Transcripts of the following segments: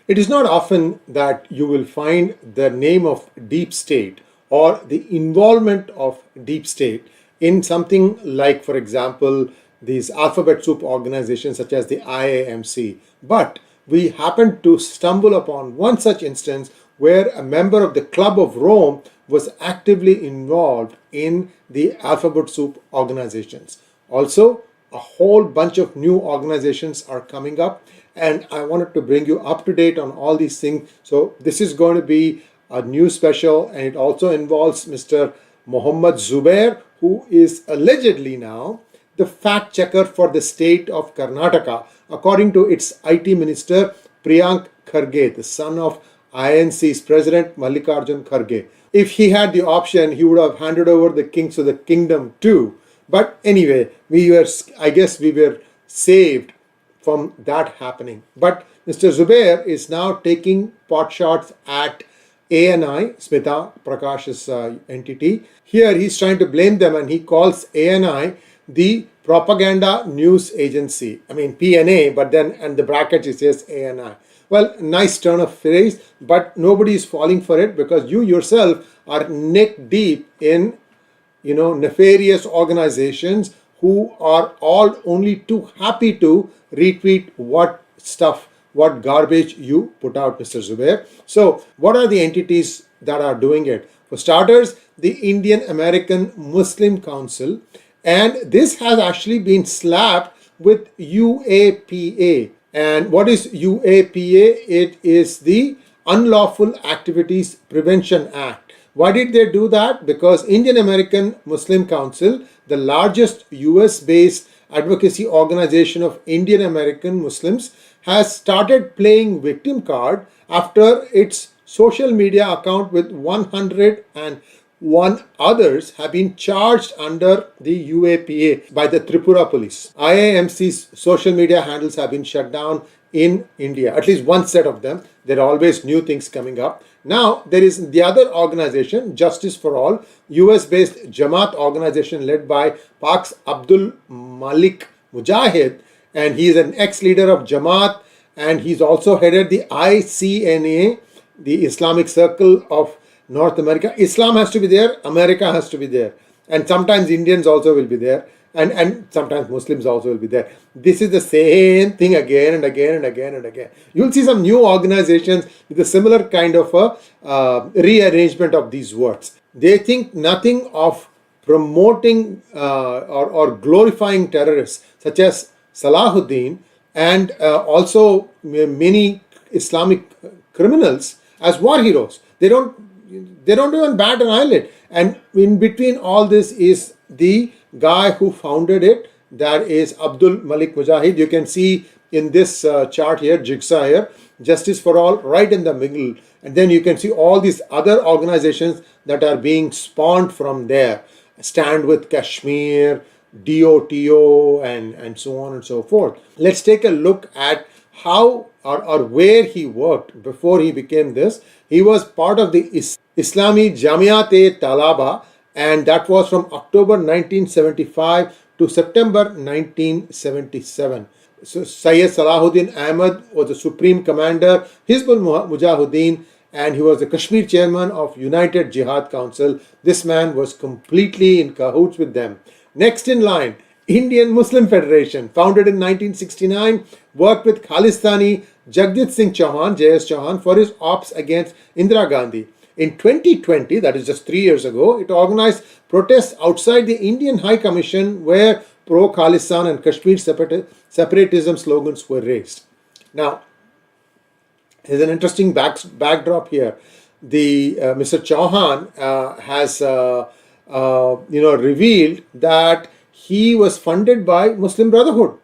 It is not often that you will find the name of deep state or the involvement of deep state in something like, for example, these alphabet soup organizations such as the IAMC. But we happened to stumble upon one such instance where a member of the Club of Rome was actively involved in the alphabet soup organizations. Also, a whole bunch of new organizations are coming up, and I wanted to bring you up to date on all these things. So this is going to be a new special, and it also involves Mr. Mohammad Zoobear, who is allegedly now the fact checker for the state of Karnataka, according to its IT minister Priyank Kharge, the son of INC's president Mallikarjun Kharge. If he had the option, he would have handed over the kings of the kingdom too. But anyway, I guess we were saved from that happening. But Mr. Zoobear is now taking pot shots at ANI, Smita Prakash's entity. Here he's trying to blame them, and he calls ANI the propaganda news agency. I mean PNA, but then and the bracket he says ANI. Well, nice turn of phrase, but nobody is falling for it because you yourself are neck deep in nefarious organizations who are all only too happy to retweet what garbage you put out, Mr. Zoobear. So what are the entities that are doing it? For starters, the Indian American Muslim Council, and this has actually been slapped with UAPA. And what is UAPA? It is the Unlawful Activities Prevention Act. Why did they do that? Because Indian American Muslim Council, the largest US-based advocacy organization of Indian American Muslims, has started playing victim card after its social media account with 101 others have been charged under the UAPA by the Tripura police. IAMC's social media handles have been shut down in India, at least one set of them. There are always new things coming up. Now, there is the other organization, Justice for All, US-based Jamaat organization led by Pak's Abdul Malik Mujahid, and he is an ex-leader of Jamaat, and he's also headed the ICNA, the Islamic Circle of North America. Islam has to be there, America has to be there, and sometimes Indians also will be there, and sometimes Muslims also will be there. This is the same thing again and again and again and again. You'll see some new organizations with a similar kind of a rearrangement of these words. They think nothing of promoting or glorifying terrorists such as Salahuddin and also many Islamic criminals as war heroes. They don't even bat an eyelid. And in between all this is the guy who founded it, that is Abdul Malik Mujahid. You can see in this chart here, jigsaw here, Justice for All right in the middle. And then you can see all these other organizations that are being spawned from there. Stand with Kashmir, DOTO, and so on and so forth. Let's take a look at how or where he worked before he became this. He was part of the Islami Jamiat Talaba, and that was from October 1975 to September 1977. So Syed Salahuddin Ahmad was the supreme commander, Hizbul Mujahideen, and he was the Kashmir chairman of United Jihad Council. This man was completely in cahoots with them. Next in line, Indian Muslim Federation, founded in 1969, worked with Khalistani Jagdit Singh Chauhan, JS Chauhan, for his ops against Indira Gandhi. In 2020, that is just 3 years ago, it organized protests outside the Indian High Commission where pro-Khalistan and Kashmir separatism slogans were raised. Now, there's an interesting backdrop here. The Mr. Chauhan has revealed that he was funded by Muslim Brotherhood.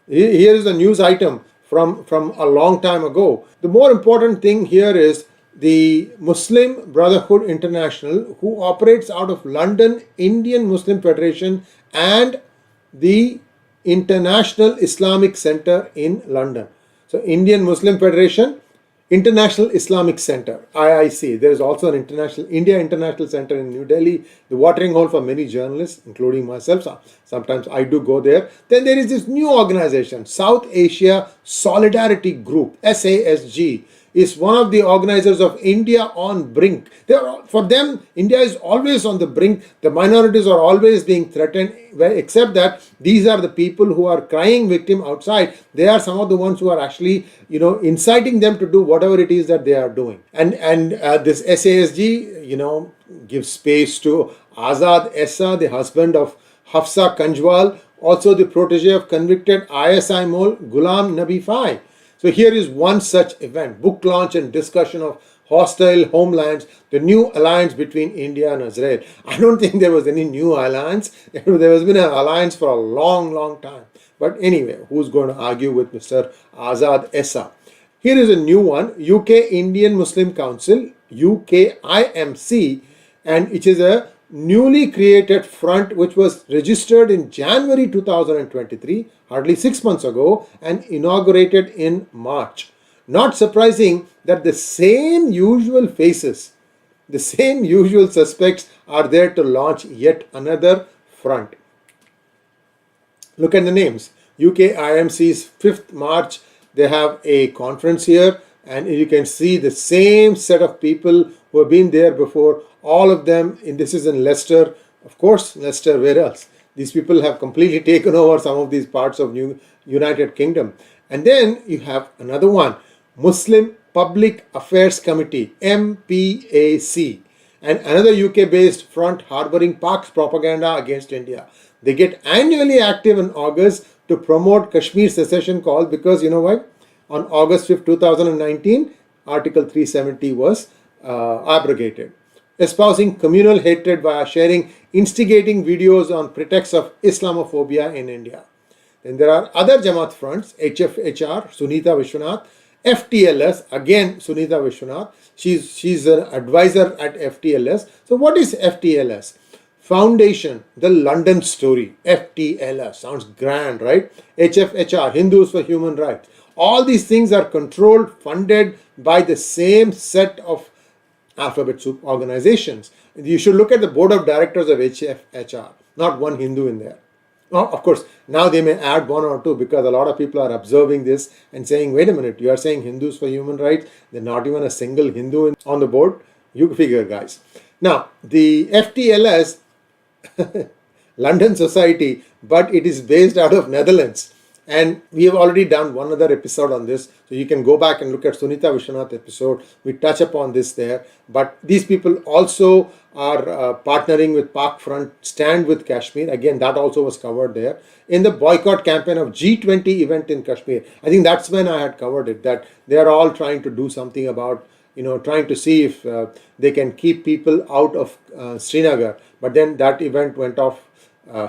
Here is a news item from a long time ago. The more important thing here is the Muslim Brotherhood International, who operates out of London, Indian Muslim Federation, and the International Islamic Center in London. So Indian Muslim Federation, International Islamic Center, IIC. There is also an India International Center in New Delhi, the watering hole for many journalists, including myself. Sometimes I do go there. Then there is this new organization, South Asia Solidarity Group, SASG, is one of the organizers of India on Brink. For them, India is always on the brink. The minorities are always being threatened, except that these are the people who are crying victim outside. They are some of the ones who are actually, inciting them to do whatever it is that they are doing. And this SASG, gives space to Azad Essa, the husband of Hafsa Kanjwal, also the protege of convicted ISI mole Ghulam Nabi Fai. So here is one such event, book launch and discussion of hostile homelands, the new alliance between India and Israel. I don't think there was any new alliance. There has been an alliance for a long, long time. But anyway, who's going to argue with Mr. Azad Essa? Here is a new one, UK Indian Muslim Council, UKIMC, and it is a newly created front which was registered in January 2023, hardly 6 months ago, and inaugurated in March. Not surprising that the same usual faces, the same usual suspects are there to launch yet another front. Look at the names. UKIMC's 5th March, they have a conference here, and you can see the same set of people who have been there before. All of them, this is in Leicester. Of course, Leicester, where else? These people have completely taken over some of these parts of United Kingdom. And then you have another one, Muslim Public Affairs Committee, MPAC, and another UK-based front harboring Pak's propaganda against India. They get annually active in August to promote Kashmir secession call because, you know what? On August 5th, 2019, Article 370 was abrogated. Espousing communal hatred via sharing instigating videos on pretext of Islamophobia in India. Then there are other Jamaat fronts, HFHR, Sunita Vishwanath, FTLS, again Sunita Vishwanath. She's an advisor at FTLS. So what is FTLS? Foundation, the London Story, FTLS. Sounds grand, right? HFHR, Hindus for Human Rights. All these things are controlled, funded by the same set of alphabet soup organizations. You should look at the board of directors of HFHR, not one Hindu in there. Now, of course, now they may add one or two because a lot of people are observing this and saying, wait a minute, you are saying Hindus for human rights, there's not even a single Hindu on the board. You figure, guys. Now, the FTLS, London Society, but it is based out of Netherlands. And we have already done one other episode on this. So you can go back and look at Sunita Vishwanath episode. We touch upon this there. But these people also are partnering with Pak Front, Stand with Kashmir. Again, that also was covered there. In the boycott campaign of G20 event in Kashmir. I think that's when I had covered it. That they are all trying to do something about, trying to see if they can keep people out of Srinagar. But then that event went off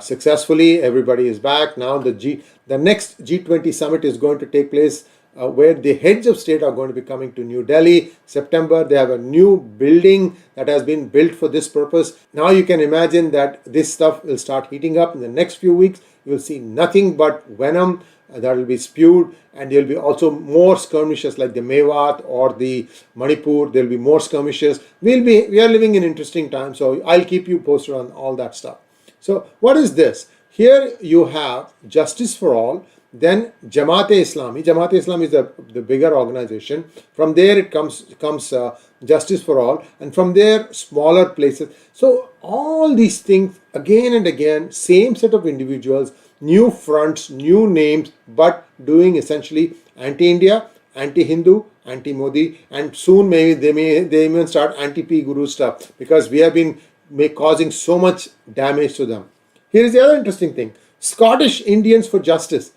successfully. Everybody is back. Now the next G20 Summit is going to take place where the heads of state are going to be coming to New Delhi. September, they have a new building that has been built for this purpose. Now you can imagine that this stuff will start heating up in the next few weeks. You will see nothing but venom that will be spewed, and there will be also more skirmishes like the Mewat or the Manipur. There will be more skirmishes. We are living in interesting times, so I'll keep you posted on all that stuff. So what is this? Here you have Justice for All, then Jamaat-e-Islami. Jamaat-e-Islami is the bigger organization. From there it comes Justice for All, and from there smaller places. So all these things again and again, same set of individuals, new fronts, new names, but doing essentially anti-India, anti-Hindu, anti-Modi, and soon maybe they even start anti-P-Guru stuff because we have been causing so much damage to them. Here is the other interesting thing. Scottish Indians for Justice.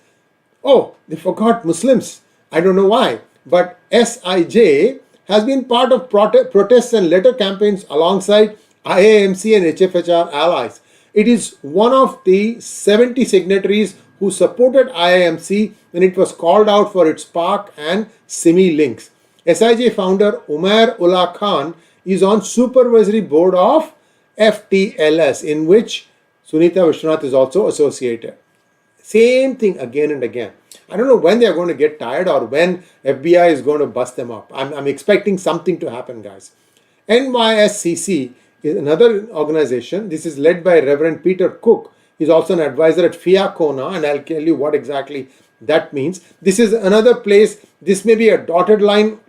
Oh, they forgot Muslims. I don't know why. But SIJ has been part of protests and letter campaigns alongside IAMC and HFHR allies. It is one of the 70 signatories who supported IAMC when it was called out for its Pak and Simi links. SIJ founder Umair Ullah Khan is on supervisory board of FTLS, in which Sunita Vishwanath is also associated. Same thing again and again. I don't know when they're going to get tired or when FBI is going to bust them up. I'm expecting something to happen, guys. NYSC is another organization. This is led by Reverend Peter Cook. He's also an advisor at Fiacona, and I'll tell you what exactly that means. This is another place. This may be a dotted line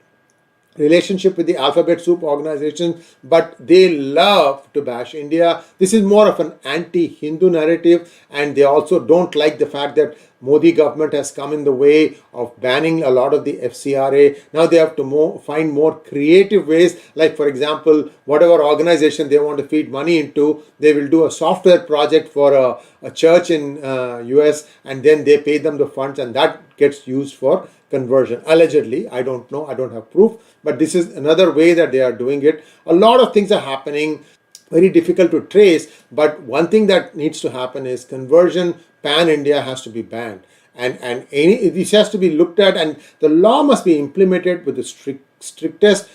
relationship with the alphabet soup organization, but they love to bash India. This is more of an anti-Hindu narrative, and they also don't like the fact that Modi government has come in the way of banning a lot of the FCRA. Now they have to find more creative ways, like for example, whatever organization they want to feed money into, they will do a software project for a church in US, and then they pay them the funds, and that gets used for conversion. Allegedly, I don't know, I don't have proof, but this is another way that they are doing it. A lot of things are happening, very difficult to trace, but one thing that needs to happen is conversion pan-India has to be banned. And this has to be looked at, and the law must be implemented with the strictest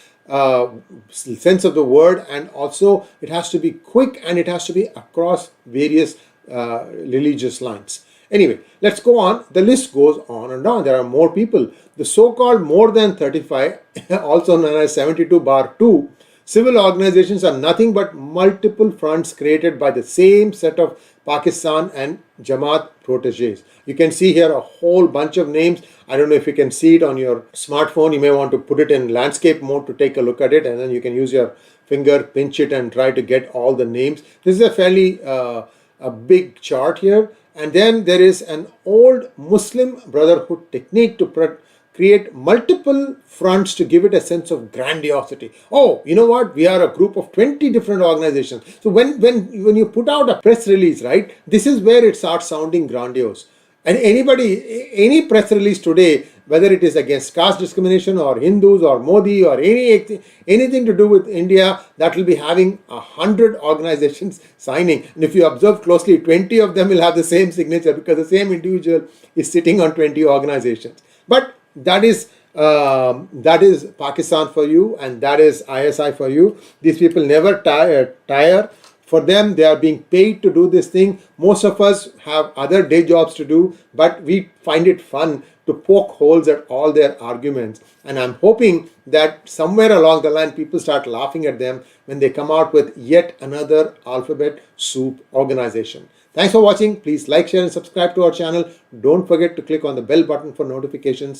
sense of the word, and also it has to be quick and it has to be across various religious lines. Anyway, let's go on. The list goes on and on. There are more people. The so-called more than 35, also known as 72/2, civil organizations are nothing but multiple fronts created by the same set of Pakistan and Jamaat proteges. You can see here a whole bunch of names. I don't know if you can see it on your smartphone. You may want to put it in landscape mode to take a look at it, and then you can use your finger, pinch it, and try to get all the names. This is a fairly a big chart here. And then there is an old Muslim Brotherhood technique to create multiple fronts to give it a sense of grandiosity. Oh, you know what? We are a group of 20 different organizations. So when you put out a press release, right, this is where it starts sounding grandiose. And any press release today, whether it is against caste discrimination or Hindus or Modi or anything to do with India, that will be having 100 organizations signing. And if you observe closely, 20 of them will have the same signature because the same individual is sitting on 20 organizations. But that is Pakistan for you, and that is ISI for you. These people never tire. For them, they are being paid to do this thing. Most of us have other day jobs to do, but we find it fun to poke holes at all their arguments. And I'm hoping that somewhere along the line, people start laughing at them when they come out with yet another alphabet soup organization. Thanks for watching. Please like, share, and subscribe to our channel. Don't forget to click on the bell button for notifications.